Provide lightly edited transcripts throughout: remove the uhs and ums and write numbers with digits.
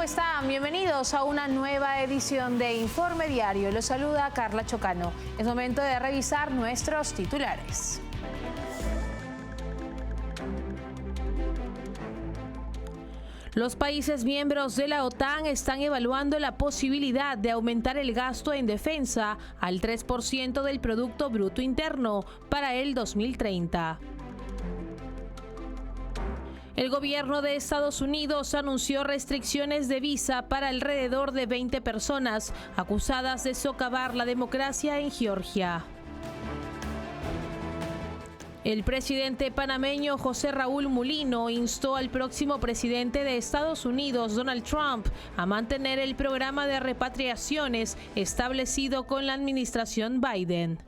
están? Bienvenidos a una nueva edición de Informe Diario. Los saluda Carla Chocano. Es momento de revisar nuestros titulares. Los países miembros de la OTAN están evaluando la posibilidad de aumentar el gasto en defensa al 3% del Producto Bruto Interno para el 2030. El gobierno de Estados Unidos anunció restricciones de visa para alrededor de 20 personas acusadas de socavar la democracia en Georgia. El presidente panameño José Raúl Mulino instó al próximo presidente de Estados Unidos, Donald Trump, a mantener el programa de repatriaciones establecido con la administración Biden.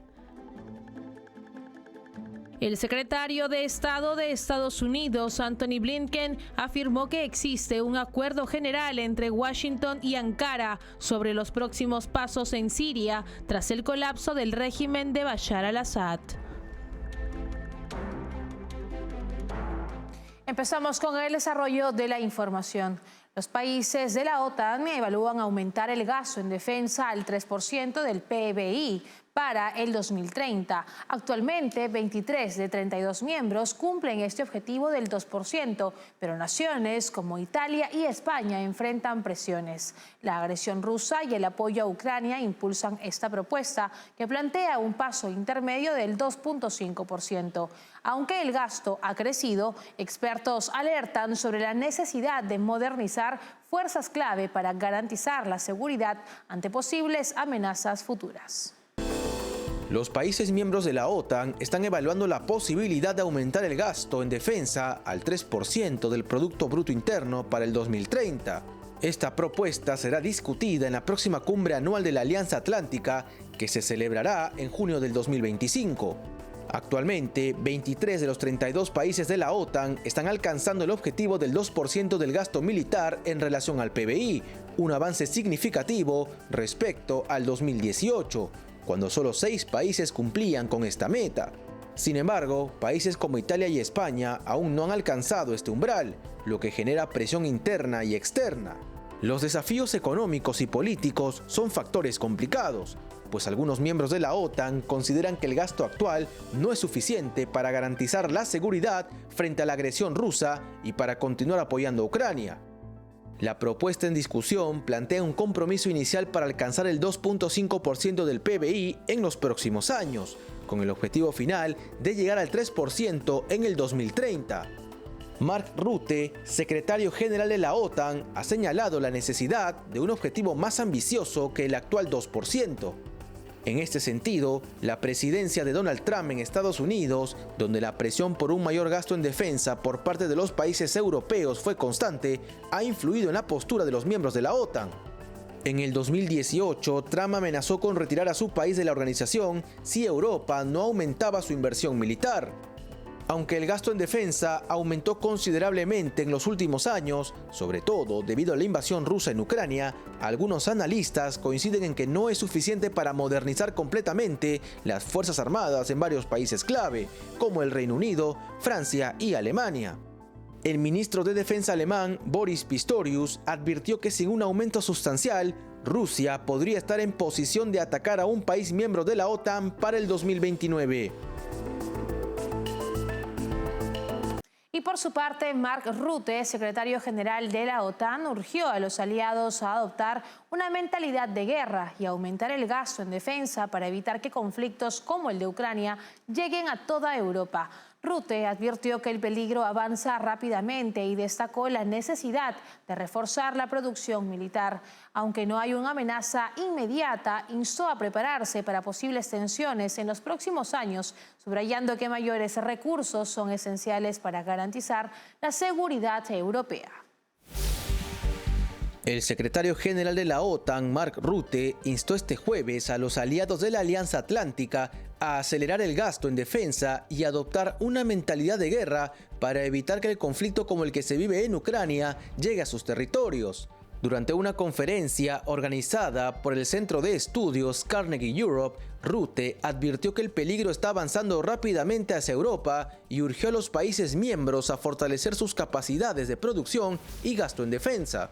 El secretario de Estado de Estados Unidos, Antony Blinken, afirmó que existe un acuerdo general entre Washington y Ankara sobre los próximos pasos en Siria tras el colapso del régimen de Bashar al-Assad. Empezamos con el desarrollo de la información. Los países de la OTAN evalúan aumentar el gasto en defensa al 3% del PBI para el 2030. Actualmente, 23 de 32 miembros cumplen este objetivo del 2%, pero naciones como Italia y España enfrentan presiones. La agresión rusa y el apoyo a Ucrania impulsan esta propuesta, que plantea un paso intermedio del 2.5%. Aunque el gasto ha crecido, expertos alertan sobre la necesidad de modernizar fuerzas clave para garantizar la seguridad ante posibles amenazas futuras. Los países miembros de la OTAN están evaluando la posibilidad de aumentar el gasto en defensa al 3% del Producto Bruto Interno para el 2030. Esta propuesta será discutida en la próxima cumbre anual de la Alianza Atlántica, que se celebrará en junio del 2025. Actualmente, 23 de los 32 países de la OTAN están alcanzando el objetivo del 2% del gasto militar en relación al PBI, un avance significativo respecto al 2018, cuando solo 6 países cumplían con esta meta. Sin embargo, países como Italia y España aún no han alcanzado este umbral, lo que genera presión interna y externa. Los desafíos económicos y políticos son factores complicados, pues algunos miembros de la OTAN consideran que el gasto actual no es suficiente para garantizar la seguridad frente a la agresión rusa y para continuar apoyando a Ucrania. La propuesta en discusión plantea un compromiso inicial para alcanzar el 2.5% del PBI en los próximos años, con el objetivo final de llegar al 3% en el 2030. Mark Rutte, secretario general de la OTAN, ha señalado la necesidad de un objetivo más ambicioso que el actual 2%. En este sentido, la presidencia de Donald Trump en Estados Unidos, donde la presión por un mayor gasto en defensa por parte de los países europeos fue constante, ha influido en la postura de los miembros de la OTAN. En el 2018, Trump amenazó con retirar a su país de la organización si Europa no aumentaba su inversión militar. Aunque el gasto en defensa aumentó considerablemente en los últimos años, sobre todo debido a la invasión rusa en Ucrania, algunos analistas coinciden en que no es suficiente para modernizar completamente las Fuerzas Armadas en varios países clave, como el Reino Unido, Francia y Alemania. El ministro de Defensa alemán, Boris Pistorius, advirtió que sin un aumento sustancial, Rusia podría estar en posición de atacar a un país miembro de la OTAN para el 2029. Y por su parte, Mark Rutte, secretario general de la OTAN, urgió a los aliados a adoptar una mentalidad de guerra y aumentar el gasto en defensa para evitar que conflictos como el de Ucrania lleguen a toda Europa. Rutte advirtió que el peligro avanza rápidamente y destacó la necesidad de reforzar la producción militar. Aunque no hay una amenaza inmediata, instó a prepararse para posibles tensiones en los próximos años, subrayando que mayores recursos son esenciales para garantizar la seguridad europea. El secretario general de la OTAN, Mark Rutte, instó este jueves a los aliados de la Alianza Atlántica a acelerar el gasto en defensa y adoptar una mentalidad de guerra para evitar que el conflicto como el que se vive en Ucrania llegue a sus territorios. Durante una conferencia organizada por el Centro de Estudios Carnegie Europe, Rutte advirtió que el peligro está avanzando rápidamente hacia Europa y urgió a los países miembros a fortalecer sus capacidades de producción y gasto en defensa.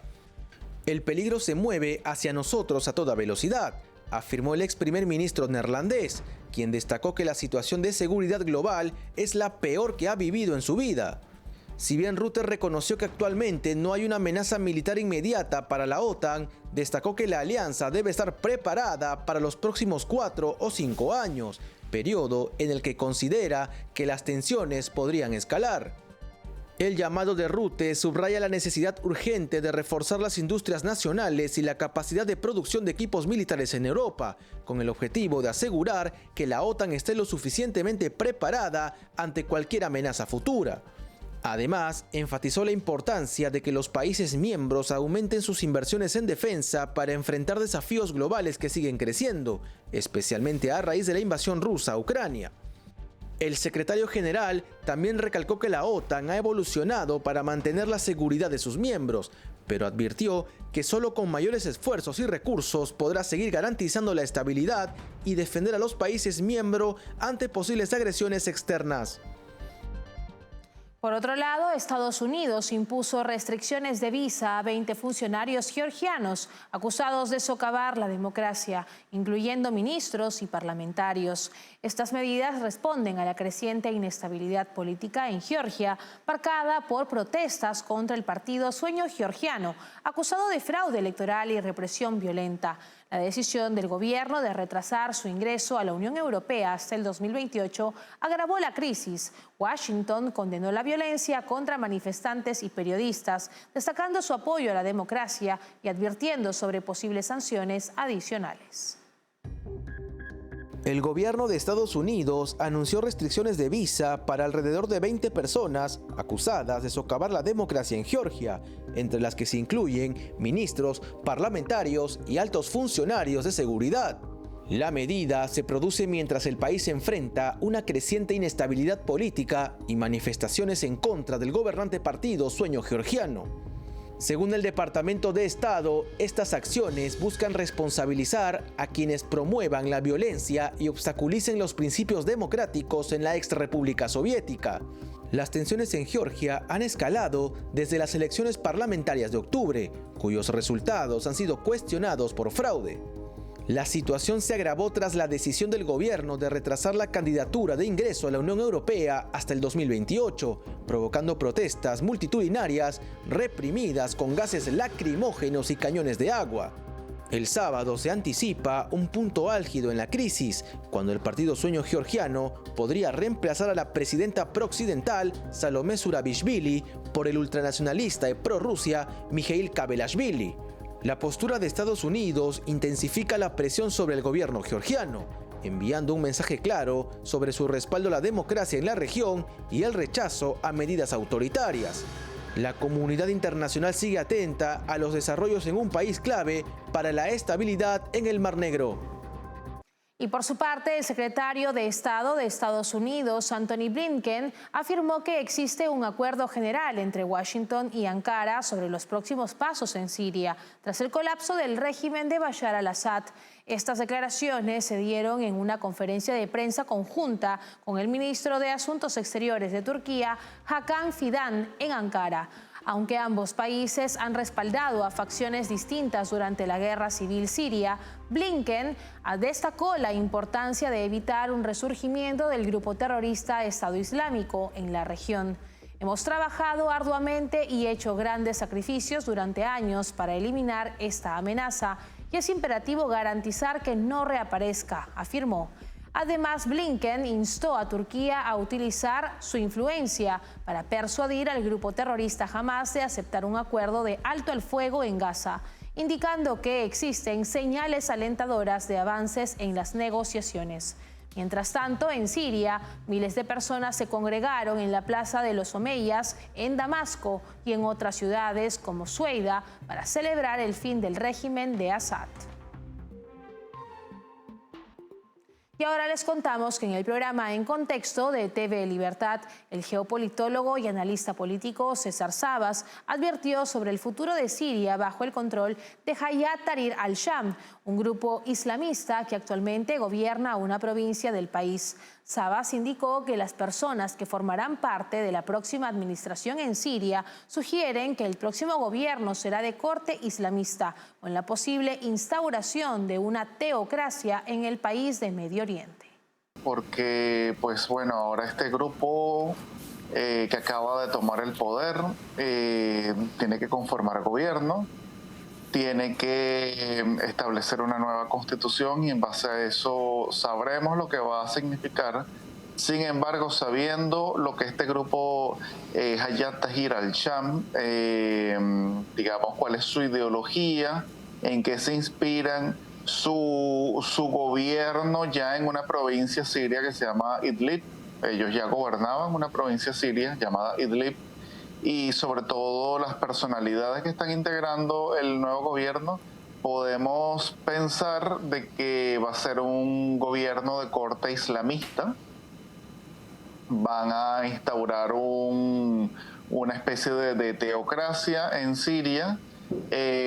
El peligro se mueve hacia nosotros a toda velocidad, afirmó el ex primer ministro neerlandés, quien destacó que la situación de seguridad global es la peor que ha vivido en su vida. Si bien Rutte reconoció que actualmente no hay una amenaza militar inmediata para la OTAN, destacó que la alianza debe estar preparada para los próximos 4 o 5 años, periodo en el que considera que las tensiones podrían escalar. El llamado de Rutte subraya la necesidad urgente de reforzar las industrias nacionales y la capacidad de producción de equipos militares en Europa, con el objetivo de asegurar que la OTAN esté lo suficientemente preparada ante cualquier amenaza futura. Además, enfatizó la importancia de que los países miembros aumenten sus inversiones en defensa para enfrentar desafíos globales que siguen creciendo, especialmente a raíz de la invasión rusa a Ucrania. El secretario general también recalcó que la OTAN ha evolucionado para mantener la seguridad de sus miembros, pero advirtió que solo con mayores esfuerzos y recursos podrá seguir garantizando la estabilidad y defender a los países miembros ante posibles agresiones externas. Por otro lado, Estados Unidos impuso restricciones de visa a 20 funcionarios georgianos acusados de socavar la democracia, incluyendo ministros y parlamentarios. Estas medidas responden a la creciente inestabilidad política en Georgia, marcada por protestas contra el partido Sueño Georgiano, acusado de fraude electoral y represión violenta. La decisión del gobierno de retrasar su ingreso a la Unión Europea hasta el 2028 agravó la crisis. Washington condenó la violencia contra manifestantes y periodistas, destacando su apoyo a la democracia y advirtiendo sobre posibles sanciones adicionales. El gobierno de Estados Unidos anunció restricciones de visa para alrededor de 20 personas acusadas de socavar la democracia en Georgia, entre las que se incluyen ministros, parlamentarios y altos funcionarios de seguridad. La medida se produce mientras el país enfrenta una creciente inestabilidad política y manifestaciones en contra del gobernante partido Sueño Georgiano. Según el Departamento de Estado, estas acciones buscan responsabilizar a quienes promuevan la violencia y obstaculicen los principios democráticos en la ex República Soviética. Las tensiones en Georgia han escalado desde las elecciones parlamentarias de octubre, cuyos resultados han sido cuestionados por fraude. La situación se agravó tras la decisión del gobierno de retrasar la candidatura de ingreso a la Unión Europea hasta el 2028, provocando protestas multitudinarias reprimidas con gases lacrimógenos y cañones de agua. El sábado se anticipa un punto álgido en la crisis, cuando el partido Sueño Georgiano podría reemplazar a la presidenta prooccidental Salomé Zurabishvili por el ultranacionalista y prorrusia Mikhail Kavelashvili. La postura de Estados Unidos intensifica la presión sobre el gobierno georgiano, enviando un mensaje claro sobre su respaldo a la democracia en la región y el rechazo a medidas autoritarias. La comunidad internacional sigue atenta a los desarrollos en un país clave para la estabilidad en el Mar Negro. Y por su parte, el secretario de Estado de Estados Unidos, Antony Blinken, afirmó que existe un acuerdo general entre Washington y Ankara sobre los próximos pasos en Siria, tras el colapso del régimen de Bashar al-Assad. Estas declaraciones se dieron en una conferencia de prensa conjunta con el ministro de Asuntos Exteriores de Turquía, Hakan Fidan, en Ankara. Aunque ambos países han respaldado a facciones distintas durante la guerra civil siria, Blinken destacó la importancia de evitar un resurgimiento del grupo terrorista Estado Islámico en la región. Hemos trabajado arduamente y hecho grandes sacrificios durante años para eliminar esta amenaza y es imperativo garantizar que no reaparezca, afirmó. Además, Blinken instó a Turquía a utilizar su influencia para persuadir al grupo terrorista Hamás de aceptar un acuerdo de alto el fuego en Gaza, indicando que existen señales alentadoras de avances en las negociaciones. Mientras tanto, en Siria, miles de personas se congregaron en la Plaza de los Omeyas en Damasco y en otras ciudades como Sueida para celebrar el fin del régimen de Assad. Y ahora les contamos que en el programa En Contexto de TV Libertad, el geopolitólogo y analista político César Sabas advirtió sobre el futuro de Siria bajo el control de Hayat Tahrir al-Sham, un grupo islamista que actualmente gobierna una provincia del país. Sabas indicó que las personas que formarán parte de la próxima administración en Siria sugieren que el próximo gobierno será de corte islamista, con la posible instauración de una teocracia en el país de Medio Oriente. Porque, pues bueno, ahora este grupo que acaba de tomar el poder tiene que conformar gobierno, tiene que establecer una nueva constitución y en base a eso sabremos lo que va a significar. Sin embargo, sabiendo lo que este grupo Hayat Tahrir al-Sham, digamos, cuál es su ideología, en qué se inspiran, su gobierno ya en una provincia siria que se llama Idlib. Ellos ya gobernaban una provincia siria llamada Idlib, y sobre todo las personalidades que están integrando el nuevo gobierno, podemos pensar de que va a ser un gobierno de corte islamista. Van a instaurar una especie de teocracia en Siria.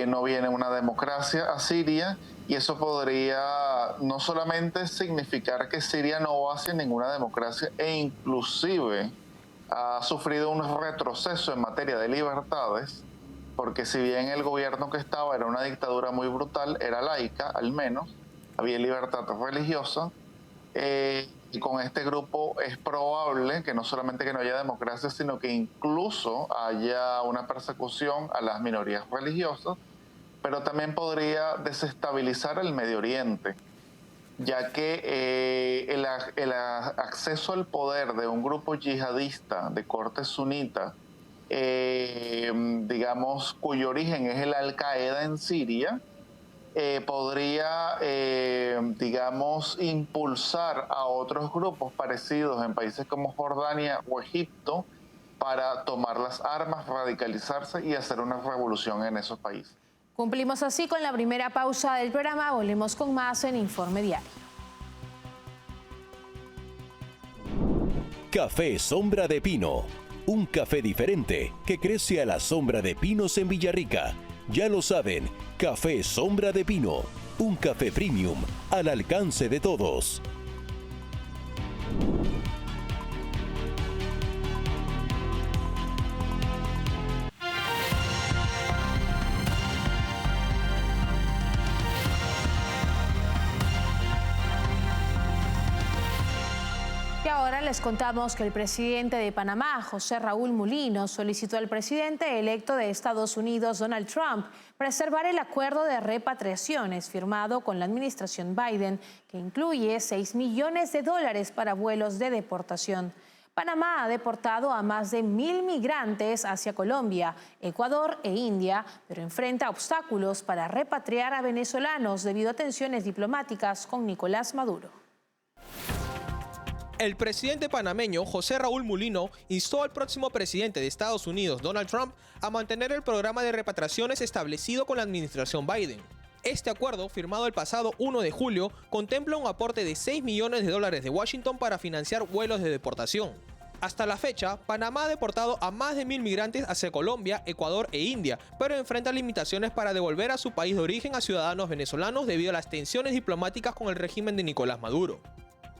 No viene una democracia a Siria, y eso podría no solamente significar que Siria no va hacia ninguna democracia, e inclusive ha sufrido un retroceso en materia de libertades, porque si bien el gobierno que estaba era una dictadura muy brutal, era laica al menos, había libertad religiosa, y con este grupo es probable que no solamente que no haya democracia, sino que incluso haya una persecución a las minorías religiosas, pero también podría desestabilizar el Medio Oriente, ya que el acceso al poder de un grupo yihadista de corte sunita, digamos, cuyo origen es el Al-Qaeda en Siria, podría, digamos, impulsar a otros grupos parecidos en países como Jordania o Egipto para tomar las armas, radicalizarse y hacer una revolución en esos países. Cumplimos así con la primera pausa del programa. Volvemos con más en Informe Diario. Café Sombra de Pino. Un café diferente que crece a la sombra de pinos en Villarrica. Ya lo saben, Café Sombra de Pino. Un café premium al alcance de todos. Y ahora les contamos que el presidente de Panamá, José Raúl Mulino, solicitó al presidente electo de Estados Unidos, Donald Trump, preservar el acuerdo de repatriaciones firmado con la administración Biden, que incluye $6 millones para vuelos de deportación. Panamá ha deportado a más de 1.000 migrantes hacia Colombia, Ecuador e India, pero enfrenta obstáculos para repatriar a venezolanos debido a tensiones diplomáticas con Nicolás Maduro. El presidente panameño José Raúl Mulino instó al próximo presidente de Estados Unidos, Donald Trump, a mantener el programa de repatriaciones establecido con la administración Biden. Este acuerdo, firmado el pasado 1 de julio, contempla un aporte de $6 millones de Washington para financiar vuelos de deportación. Hasta la fecha, Panamá ha deportado a más de 1.000 migrantes hacia Colombia, Ecuador e India, pero enfrenta limitaciones para devolver a su país de origen a ciudadanos venezolanos debido a las tensiones diplomáticas con el régimen de Nicolás Maduro.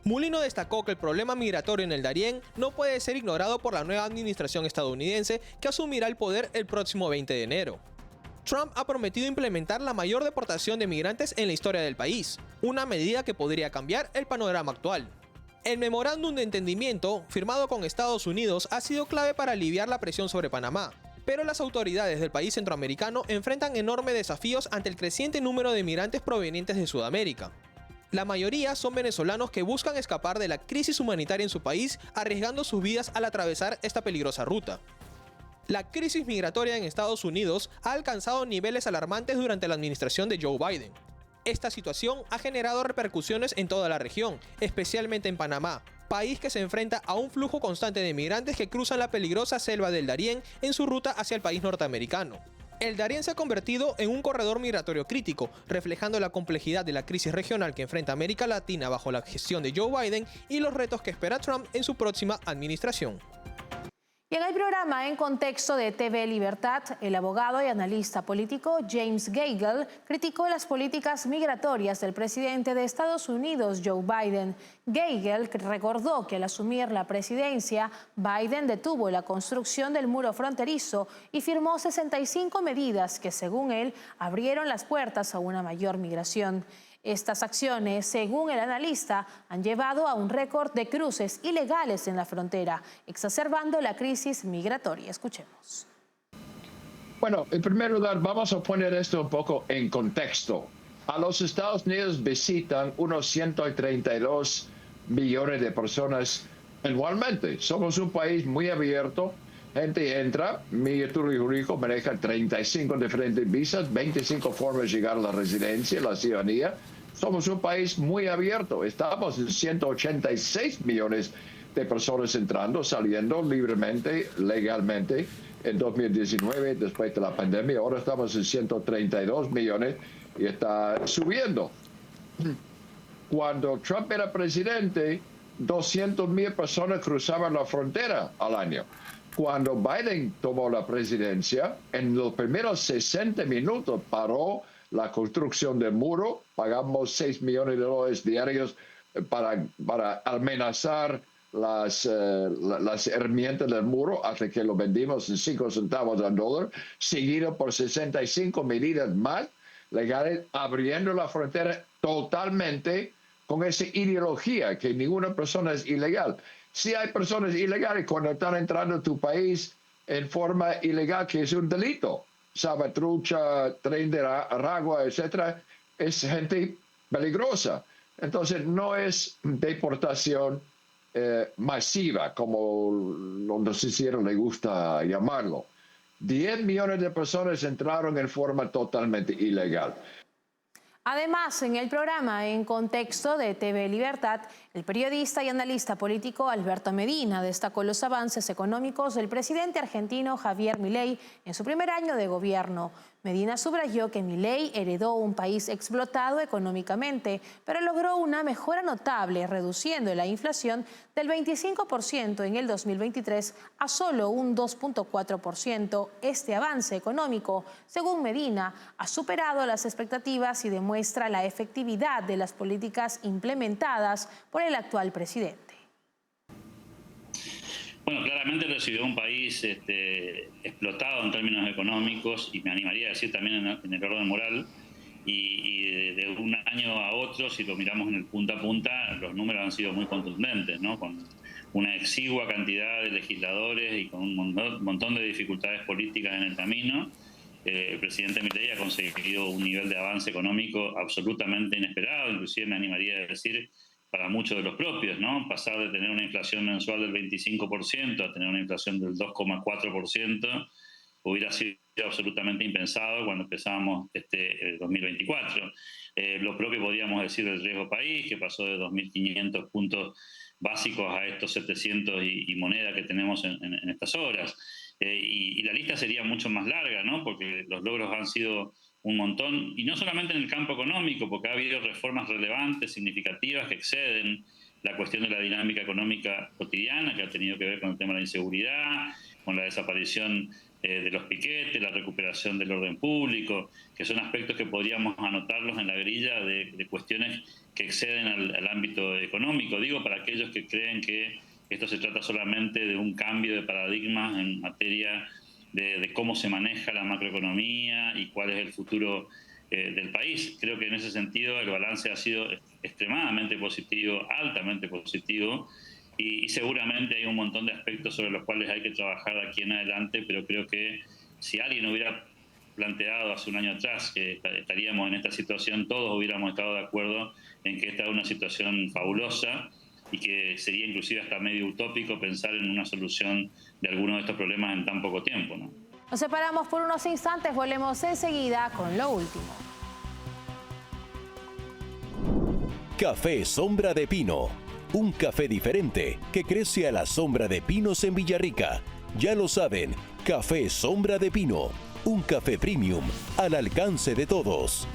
Mulino destacó que el problema migratorio en el Darién no puede ser ignorado por la nueva administración estadounidense que asumirá el poder el próximo 20 de enero. Trump ha prometido implementar la mayor deportación de migrantes en la historia del país, una medida que podría cambiar el panorama actual. El memorándum de entendimiento firmado con Estados Unidos ha sido clave para aliviar la presión sobre Panamá, pero las autoridades del país centroamericano enfrentan enormes desafíos ante el creciente número de migrantes provenientes de Sudamérica. La mayoría son venezolanos que buscan escapar de la crisis humanitaria en su país, arriesgando sus vidas al atravesar esta peligrosa ruta. La crisis migratoria en Estados Unidos ha alcanzado niveles alarmantes durante la administración de Joe Biden. Esta situación ha generado repercusiones en toda la región, especialmente en Panamá, país que se enfrenta a un flujo constante de migrantes que cruzan la peligrosa selva del Darién en su ruta hacia el país norteamericano. El Darién se ha convertido en un corredor migratorio crítico, reflejando la complejidad de la crisis regional que enfrenta América Latina bajo la gestión de Joe Biden y los retos que espera Trump en su próxima administración. Y en el programa En Contexto de TV Libertad, el abogado y analista político James Gagel criticó las políticas migratorias del presidente de Estados Unidos, Joe Biden. Gagel recordó que al asumir la presidencia, Biden detuvo la construcción del muro fronterizo y firmó 65 medidas que, según él, abrieron las puertas a una mayor migración. Estas acciones, según el analista, han llevado a un récord de cruces ilegales en la frontera, exacerbando la crisis migratoria. Escuchemos. Bueno, en primer lugar, vamos a poner esto un poco en contexto. A los Estados Unidos visitan unos 132 millones de personas anualmente. Somos un país muy abierto. Gente entra, Ministerio Jurídico maneja 35 diferentes visas, 25 formas de llegar a la residencia, la ciudadanía. Somos un país muy abierto. Estamos en 186 millones de personas entrando, saliendo libremente, legalmente en 2019, después de la pandemia. Ahora estamos en 132 millones y está subiendo. Cuando Trump era presidente, 200,000 personas cruzaban la frontera al año. Cuando Biden tomó la presidencia, en los primeros 60 minutos paró la construcción del muro. Pagamos $6 millones diarios para amenazar las herramientas del muro hasta que lo vendimos en 5 centavos al dólar, seguido por 65 medidas más legales, abriendo la frontera totalmente con esa ideología que ninguna persona es ilegal. Si hay personas ilegales cuando están entrando a tu país en forma ilegal, que es un delito. Salvatrucha, tren de Aragua, etcétera, es gente peligrosa. Entonces no es deportación masiva, como los noticieros les gusta llamarlo. 10 millones de personas entraron en forma totalmente ilegal. Además, en el programa En Contexto de TV Libertad, el periodista y analista político Alberto Medina destacó los avances económicos del presidente argentino Javier Milei en su primer año de gobierno. Medina subrayó que Milei heredó un país explotado económicamente, pero logró una mejora notable, reduciendo la inflación del 25% en el 2023 a solo un 2.4%. Este avance económico, según Medina, ha superado las expectativas y demuestra la efectividad de las políticas implementadas por el actual presidente. Bueno, claramente recibió un país explotado en términos económicos y me animaría a decir también en el orden moral. Y de un año a otro, si lo miramos en el punta a punta, los números han sido muy contundentes, ¿no? Con una exigua cantidad de legisladores y con un montón de dificultades políticas en el camino. El presidente Milei ha conseguido un nivel de avance económico absolutamente inesperado, inclusive me animaría a decir para muchos de los propios, ¿no? Pasar de tener una inflación mensual del 25% a tener una inflación del 2,4% hubiera sido absolutamente impensado cuando empezábamos el 2024. Lo propio podríamos decir del riesgo país, que pasó de 2.500 puntos básicos a estos 700 y moneda que tenemos en estas horas. Y la lista sería mucho más larga, ¿no? Porque los logros han sido un montón, y no solamente en el campo económico, porque ha habido reformas relevantes, significativas, que exceden la cuestión de la dinámica económica cotidiana, que ha tenido que ver con el tema de la inseguridad, con la desaparición de los piquetes, la recuperación del orden público, que son aspectos que podríamos anotarlos en la grilla de cuestiones que exceden al ámbito económico. Digo, para aquellos que creen que esto se trata solamente de un cambio de paradigmas en materia de cómo se maneja la macroeconomía y cuál es el futuro del país. Creo que en ese sentido el balance ha sido extremadamente positivo, altamente positivo, y seguramente hay un montón de aspectos sobre los cuales hay que trabajar de aquí en adelante, pero creo que si alguien hubiera planteado hace un año atrás que estaríamos en esta situación, todos hubiéramos estado de acuerdo en que esta es una situación fabulosa y que sería inclusive hasta medio utópico pensar en una solución de algunos de estos problemas en tan poco tiempo, ¿no? Nos separamos por unos instantes, volvemos enseguida con lo último. Café Sombra de Pino. Un café diferente que crece a la sombra de pinos en Villarrica. Ya lo saben, Café Sombra de Pino. Un café premium al alcance de todos.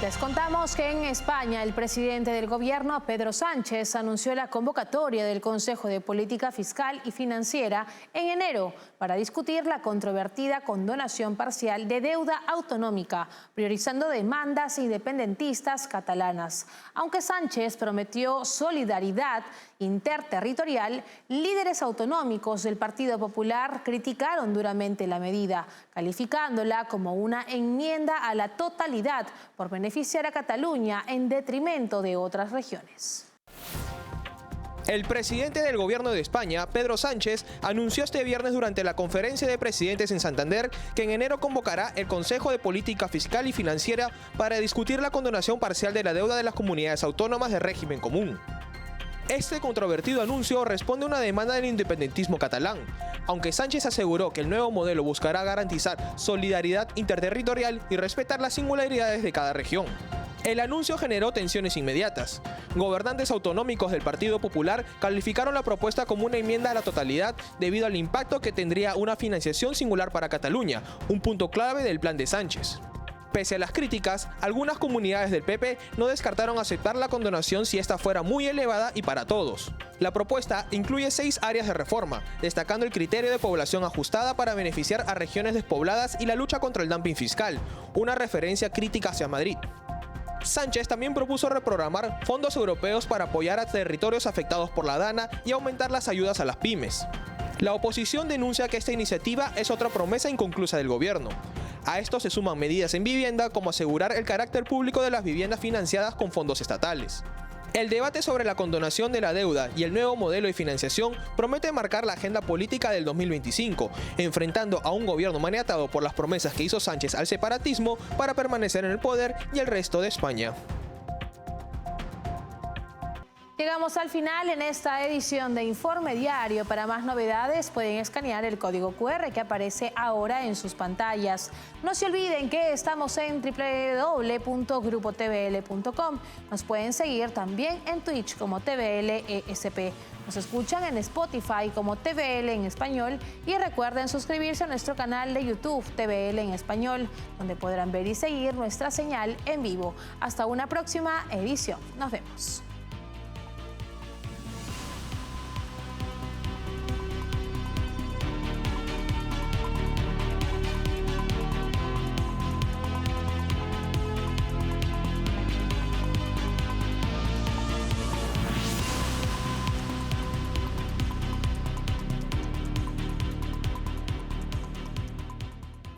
Les contamos que en España el presidente del gobierno, Pedro Sánchez, anunció la convocatoria del Consejo de Política Fiscal y Financiera en enero para discutir la controvertida condonación parcial de deuda autonómica, priorizando demandas independentistas catalanas. Aunque Sánchez prometió solidaridad interterritorial, líderes autonómicos del Partido Popular criticaron duramente la medida, calificándola como una enmienda a la totalidad por beneficiar a Cataluña en detrimento de otras regiones. El presidente del gobierno de España, Pedro Sánchez, anunció este viernes durante la conferencia de presidentes en Santander que en enero convocará el Consejo de Política Fiscal y Financiera para discutir la condonación parcial de la deuda de las comunidades autónomas de régimen común. Este controvertido anuncio responde a una demanda del independentismo catalán, aunque Sánchez aseguró que el nuevo modelo buscará garantizar solidaridad interterritorial y respetar las singularidades de cada región. El anuncio generó tensiones inmediatas. Gobernantes autonómicos del Partido Popular calificaron la propuesta como una enmienda a la totalidad debido al impacto que tendría una financiación singular para Cataluña, un punto clave del plan de Sánchez. Pese a las críticas, algunas comunidades del PP no descartaron aceptar la condonación si esta fuera muy elevada y para todos. La propuesta incluye 6 áreas de reforma, destacando el criterio de población ajustada para beneficiar a regiones despobladas y la lucha contra el dumping fiscal, una referencia crítica hacia Madrid. Sánchez también propuso reprogramar fondos europeos para apoyar a territorios afectados por la DANA y aumentar las ayudas a las pymes. La oposición denuncia que esta iniciativa es otra promesa inconclusa del gobierno. A esto se suman medidas en vivienda como asegurar el carácter público de las viviendas financiadas con fondos estatales. El debate sobre la condonación de la deuda y el nuevo modelo de financiación promete marcar la agenda política del 2025, enfrentando a un gobierno maniatado por las promesas que hizo Sánchez al separatismo para permanecer en el poder y el resto de España. Llegamos al final en esta edición de Informe Diario. Para más novedades pueden escanear el código QR que aparece ahora en sus pantallas. No se olviden que estamos en www.grupotvl.com. Nos pueden seguir también en Twitch como TVLESP. Nos escuchan en Spotify como TVL en español y recuerden suscribirse a nuestro canal de YouTube TVL en español, donde podrán ver y seguir nuestra señal en vivo. Hasta una próxima edición. Nos vemos.